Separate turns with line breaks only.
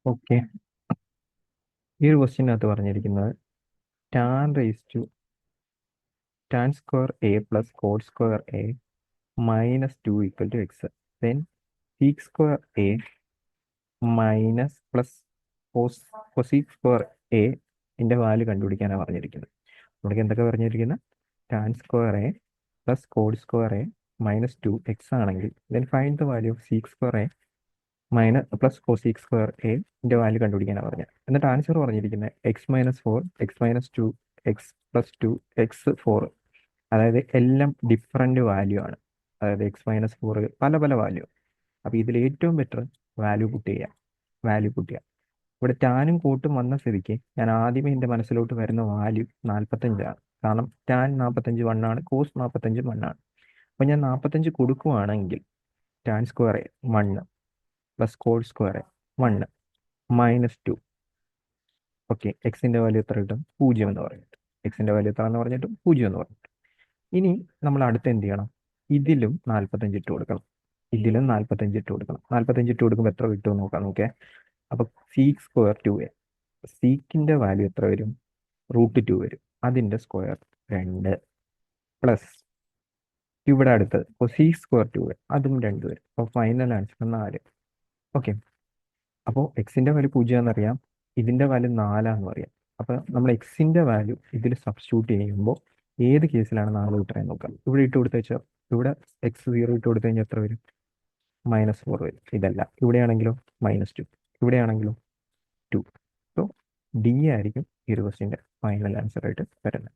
Okay, ഈ ഒരു ക്വസ്റ്റ്യനകത്ത് പറഞ്ഞിരിക്കുന്നത് tan raise to tan square A plus cot square A minus 2 equal to X. Then sec square A minus plus cosec square A ന്റെ value കണ്ടുപിടിക്കാനാണ് പറഞ്ഞിരിക്കുന്നത്. നമുക്ക് എന്തൊക്കെ പറഞ്ഞിരിക്കുന്നത്? Tan square A plus cot square A minus 2 X ആണെങ്കിൽ then find the value of sec square A minus plus cosec square എന്റെ value കണ്ടുപിടിക്കാനാണ് പറഞ്ഞത്. എന്നിട്ട് ആൻസർ പറഞ്ഞിരിക്കുന്നത് x-4 x-2 x+2 x4. അതായത് എല്ലാം ഡിഫറെന്റ് വാല്യൂ ആണ്. അതായത് x-4 പല പല വാല്യൂ. അപ്പൊ ഇതിൽ ഏറ്റവും ബെറ്റർ വാല്യൂ പുട്ട് ചെയ്യുക. ഇവിടെ ടാനും കൂട്ടും വന്ന സ്ഥിതിക്ക് ഞാൻ ആദ്യമേ എൻ്റെ മനസ്സിലോട്ട് വരുന്ന വാല്യൂ 45 ആണ്. കാരണം ടാൻ 45 1 കോസ് 45 1. അപ്പൊ ഞാൻ 45 കൊടുക്കുവാണെങ്കിൽ tan square 1 plus cot square 1 minus 2. Okay, എക്സിന്റെ വാല്യൂ എത്ര കിട്ടും? 0 എന്ന് പറഞ്ഞിട്ട്. എക്സിന്റെ വാല്യൂ എത്ര എന്ന് പറഞ്ഞിട്ട് 0 എന്ന് പറഞ്ഞിട്ട്. ഇനി നമ്മൾ അടുത്ത് എന്ത് ചെയ്യണം? ഇതിലും 45 ഇട്ട് കൊടുക്കണം. 45 ഇട്ട് കൊടുക്കുമ്പോൾ എത്ര കിട്ടും നോക്കാം. നോക്കേ, അപ്പൊ സീക്ക് സ്ക്വയർ 2a. സീക്കിന്റെ വാല്യൂ എത്ര വരും? √2 വരും. അതിന്റെ സ്ക്വയർ 2 പ്ലസ് ഇവിടെ അടുത്തത് സീക്ക് സ്ക്വയർ 2a, അതും 2 വരും. അപ്പൊ ഫൈനൽ ആൻസർ 4. ഓക്കെ, അപ്പോൾ എക്സിന്റെ വാല്യൂ 0 എന്നറിയാം, ഇതിന്റെ വാല്യൂ 4 എന്ന് അറിയാം. അപ്പൊ നമ്മൾ എക്സിന്റെ വാല്യൂ ഇതിൽ സബ്സ്റ്റിറ്റ്യൂട്ട് ചെയ്യുമ്പോൾ ഏത് കേസിലാണ് 4 കിട്ടുന്നത് നോക്കാം. ഇവിടെ ഇട്ട് കൊടുത്ത് വെച്ചാൽ ഇവിടെ x0 ഇട്ട് കൊടുത്തു കഴിഞ്ഞാൽ എത്ര വരും? -4 വരും. ഇതല്ല. ഇവിടെയാണെങ്കിലോ -2, ഇവിടെയാണെങ്കിലോ 2. സോ ഡി ആയിരിക്കും ഈ ഒരു ക്വസ്റ്റിന്റെ ഫൈനൽ ആൻസർ ആയിട്ട് വരുന്നത്.